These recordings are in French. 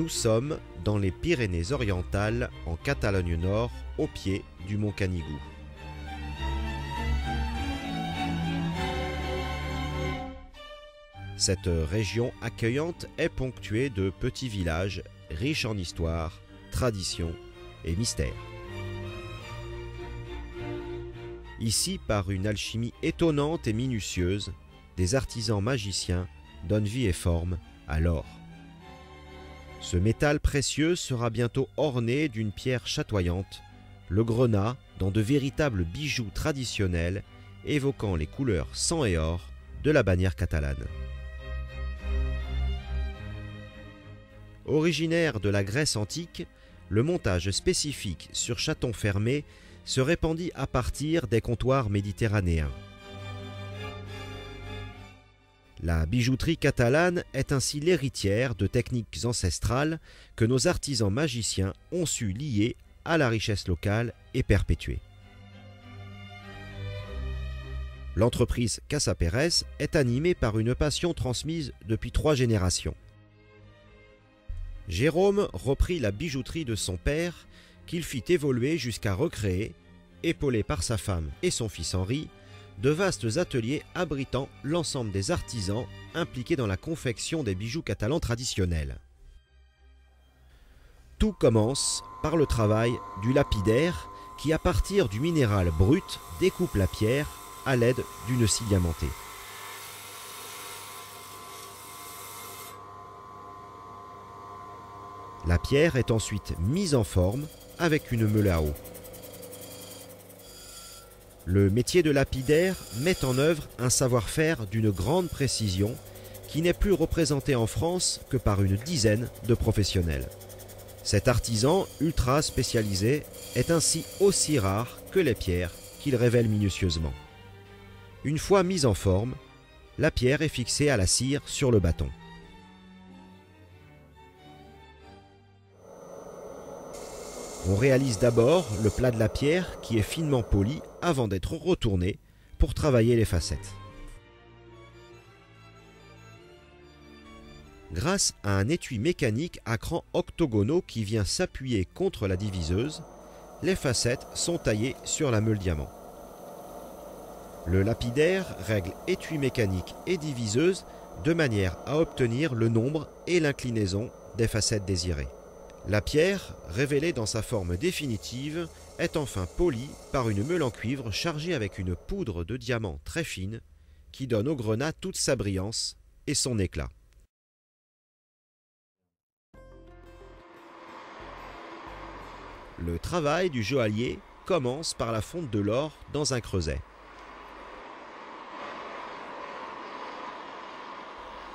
Nous sommes dans les Pyrénées-Orientales, en Catalogne Nord, au pied du mont Canigou. Cette région accueillante est ponctuée de petits villages riches en histoire, tradition et mystère. Ici, par une alchimie étonnante et minutieuse, des artisans magiciens donnent vie et forme à l'or. Ce métal précieux sera bientôt orné d'une pierre chatoyante, le grenat, dans de véritables bijoux traditionnels évoquant les couleurs sang et or de la bannière catalane. Originaire de la Grèce antique, le montage spécifique sur chaton fermé se répandit à partir des comptoirs méditerranéens. La bijouterie catalane est ainsi l'héritière de techniques ancestrales que nos artisans magiciens ont su lier à la richesse locale et perpétuer. L'entreprise Casa Pérez est animée par une passion transmise depuis 3 générations. Jérôme reprit la bijouterie de son père, qu'il fit évoluer jusqu'à recréer, épaulé par sa femme et son fils Henri, de vastes ateliers abritant l'ensemble des artisans impliqués dans la confection des bijoux catalans traditionnels. Tout commence par le travail du lapidaire qui, à partir du minéral brut, découpe la pierre à l'aide d'une scie diamantée. La pierre est ensuite mise en forme avec une meule à eau. Le métier de lapidaire met en œuvre un savoir-faire d'une grande précision qui n'est plus représenté en France que par une dizaine de professionnels. Cet artisan ultra spécialisé est ainsi aussi rare que les pierres qu'il révèle minutieusement. Une fois mise en forme, la pierre est fixée à la cire sur le bâton. On réalise d'abord le plat de la pierre qui est finement poli avant d'être retourné pour travailler les facettes. Grâce à un étui mécanique à crans octogonaux qui vient s'appuyer contre la diviseuse, les facettes sont taillées sur la meule diamant. Le lapidaire règle étui mécanique et diviseuse de manière à obtenir le nombre et l'inclinaison des facettes désirées. La pierre, révélée dans sa forme définitive, est enfin polie par une meule en cuivre chargée avec une poudre de diamant très fine qui donne au grenat toute sa brillance et son éclat. Le travail du joaillier commence par la fonte de l'or dans un creuset.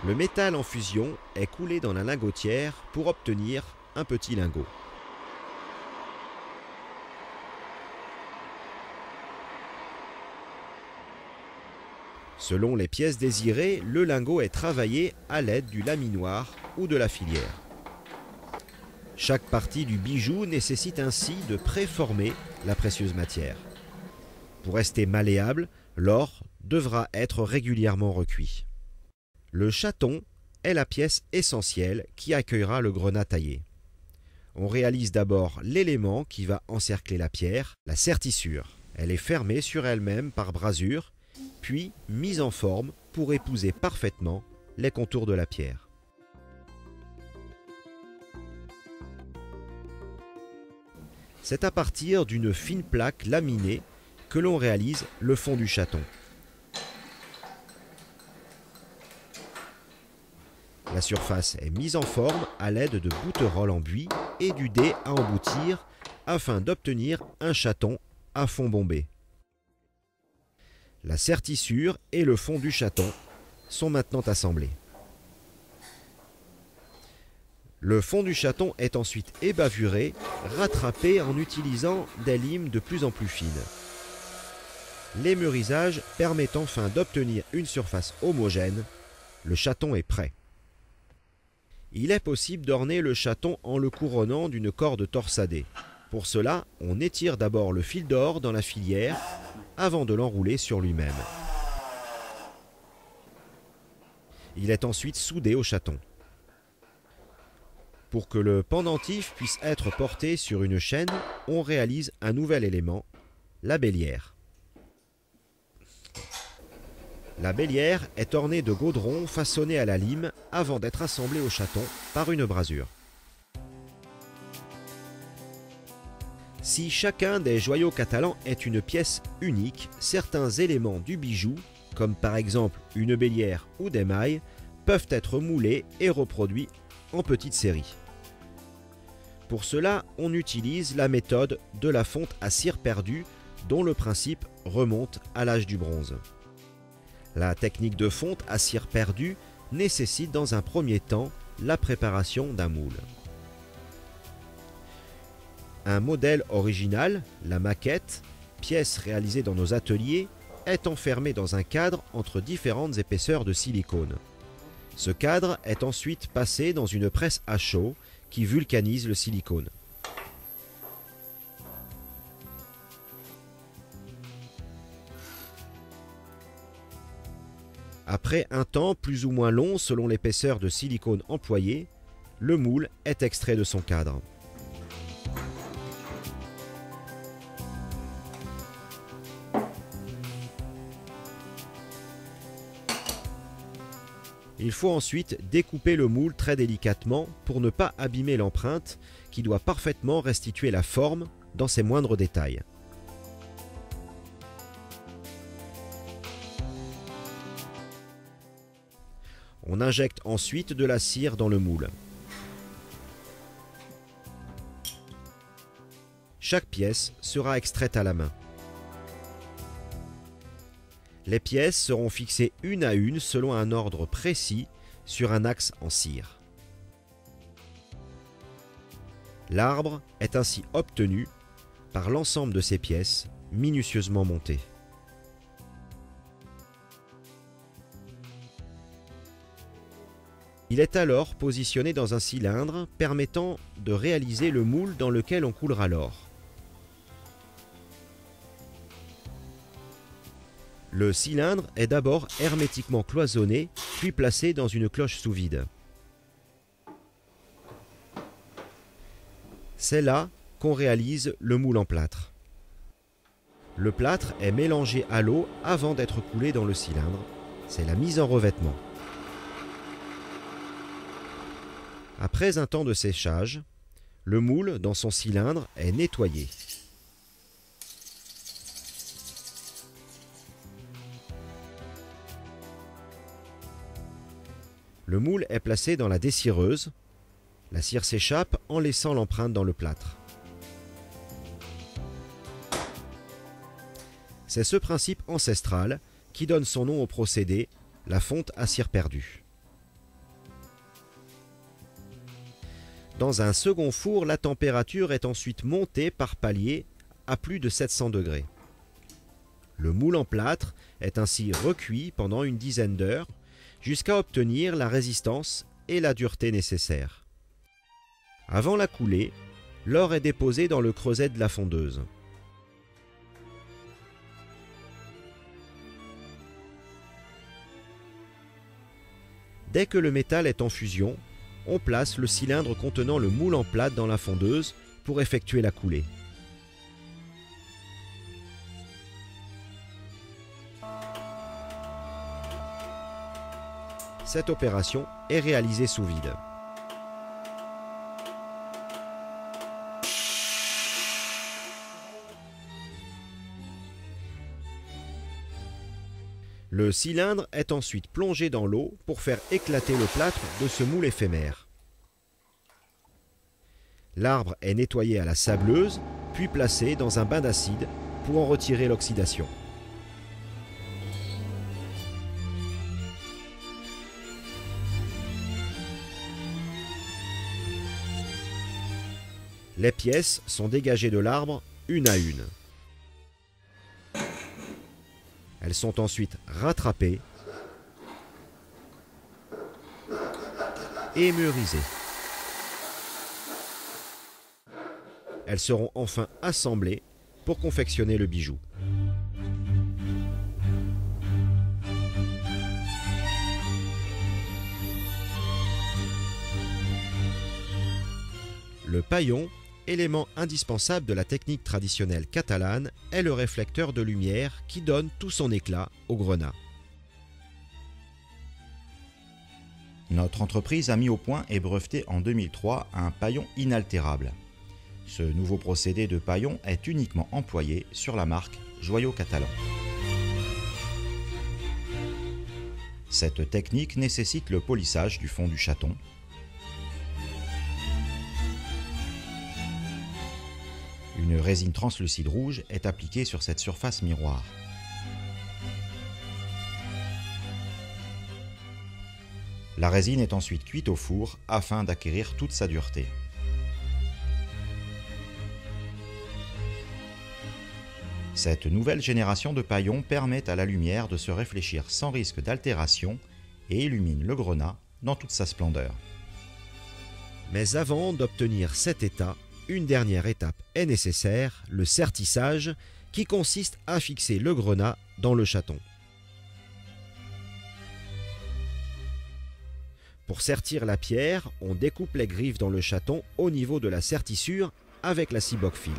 Le métal en fusion est coulé dans la lingotière pour obtenir un petit lingot. Selon les pièces désirées, le lingot est travaillé à l'aide du laminoir ou de la filière. Chaque partie du bijou nécessite ainsi de préformer la précieuse matière. Pour rester malléable, l'or devra être régulièrement recuit. Le chaton est la pièce essentielle qui accueillera le grenat taillé. On réalise d'abord l'élément qui va encercler la pierre, la sertissure. Elle est fermée sur elle-même par brasure, puis mise en forme pour épouser parfaitement les contours de la pierre. C'est à partir d'une fine plaque laminée que l'on réalise le fond du chaton. La surface est mise en forme à l'aide de bouteroles en buis et du dé à emboutir afin d'obtenir un chaton à fond bombé. La sertissure et le fond du chaton sont maintenant assemblés. Le fond du chaton est ensuite ébavuré, rattrapé en utilisant des limes de plus en plus fines. L'émeurisage permet enfin d'obtenir une surface homogène. Le chaton est prêt. Il est possible d'orner le chaton en le couronnant d'une corde torsadée. Pour cela, on étire d'abord le fil d'or dans la filière avant de l'enrouler sur lui-même. Il est ensuite soudé au chaton. Pour que le pendentif puisse être porté sur une chaîne, on réalise un nouvel élément, la bélière. La bélière est ornée de gaudrons façonnés à la lime avant d'être assemblés au chaton par une brasure. Si chacun des joyaux catalans est une pièce unique, certains éléments du bijou, comme par exemple une bélière ou des mailles, peuvent être moulés et reproduits en petite série. Pour cela, on utilise la méthode de la fonte à cire perdue, dont le principe remonte à l'âge du bronze. La technique de fonte à cire perdue nécessite dans un premier temps la préparation d'un moule. Un modèle original, la maquette, pièce réalisée dans nos ateliers, est enfermé dans un cadre entre différentes épaisseurs de silicone. Ce cadre est ensuite passé dans une presse à chaud qui vulcanise le silicone. Après un temps plus ou moins long selon l'épaisseur de silicone employée, le moule est extrait de son cadre. Il faut ensuite découper le moule très délicatement pour ne pas abîmer l'empreinte qui doit parfaitement restituer la forme dans ses moindres détails. On injecte ensuite de la cire dans le moule. Chaque pièce sera extraite à la main. Les pièces seront fixées une à une selon un ordre précis sur un axe en cire. L'arbre est ainsi obtenu par l'ensemble de ces pièces minutieusement montées. Il est alors positionné dans un cylindre permettant de réaliser le moule dans lequel on coulera l'or. Le cylindre est d'abord hermétiquement cloisonné, puis placé dans une cloche sous vide. C'est là qu'on réalise le moule en plâtre. Le plâtre est mélangé à l'eau avant d'être coulé dans le cylindre. C'est la mise en revêtement. Après un temps de séchage, le moule dans son cylindre est nettoyé. Le moule est placé dans la dessireuse. La cire s'échappe en laissant l'empreinte dans le plâtre. C'est ce principe ancestral qui donne son nom au procédé, la fonte à cire perdue. Dans un second four, la température est ensuite montée par palier à plus de 700 degrés. Le moule en plâtre est ainsi recuit pendant une dizaine d'heures jusqu'à obtenir la résistance et la dureté nécessaires. Avant la coulée, l'or est déposé dans le creuset de la fondeuse. Dès que le métal est en fusion, on place le cylindre contenant le moule en plâtre dans la fondeuse pour effectuer la coulée. Cette opération est réalisée sous vide. Le cylindre est ensuite plongé dans l'eau pour faire éclater le plâtre de ce moule éphémère. L'arbre est nettoyé à la sableuse, puis placé dans un bain d'acide pour en retirer l'oxydation. Les pièces sont dégagées de l'arbre une à une. Elles sont ensuite rattrapées et mûrisées. Elles seront enfin assemblées pour confectionner le bijou. Le paillon, élément indispensable de la technique traditionnelle catalane, est le réflecteur de lumière qui donne tout son éclat au grenat. Notre entreprise a mis au point et breveté en 2003 un paillon inaltérable. Ce nouveau procédé de paillon est uniquement employé sur la marque Joyaux Catalan. Cette technique nécessite le polissage du fond du chaton, une résine translucide rouge est appliquée sur cette surface miroir. La résine est ensuite cuite au four afin d'acquérir toute sa dureté. Cette nouvelle génération de paillons permet à la lumière de se réfléchir sans risque d'altération et illumine le grenat dans toute sa splendeur. Mais avant d'obtenir cet état, une dernière étape est nécessaire, le sertissage, qui consiste à fixer le grenat dans le chaton. Pour sertir la pierre, on découpe les griffes dans le chaton au niveau de la sertissure avec la scie boc-fil.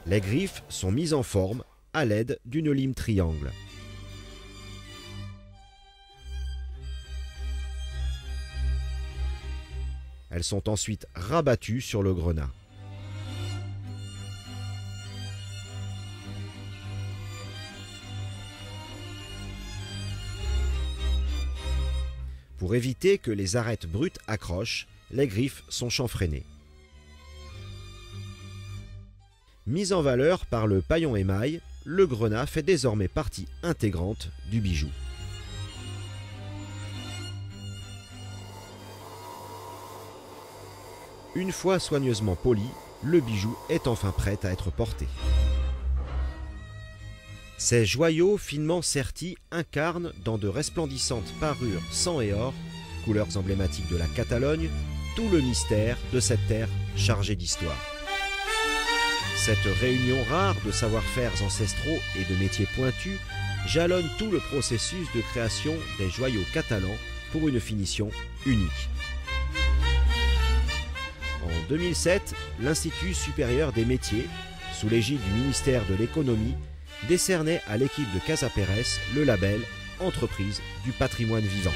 Les griffes sont mises en forme à l'aide d'une lime triangle. Elles sont ensuite rabattues sur le grenat. Pour éviter que les arêtes brutes accrochent, les griffes sont chanfreinées. Mis en valeur par le paillon émail, le grenat fait désormais partie intégrante du bijou. Une fois soigneusement poli, le bijou est enfin prêt à être porté. Ces joyaux finement sertis incarnent dans de resplendissantes parures sang et or, couleurs emblématiques de la Catalogne, tout le mystère de cette terre chargée d'histoire. Cette réunion rare de savoir-faire ancestraux et de métiers pointus jalonne tout le processus de création des joyaux catalans pour une finition unique. En 2007, l'Institut supérieur des métiers, sous l'égide du ministère de l'économie, décernait à l'équipe de Casa Pérez le label Entreprise du patrimoine vivant.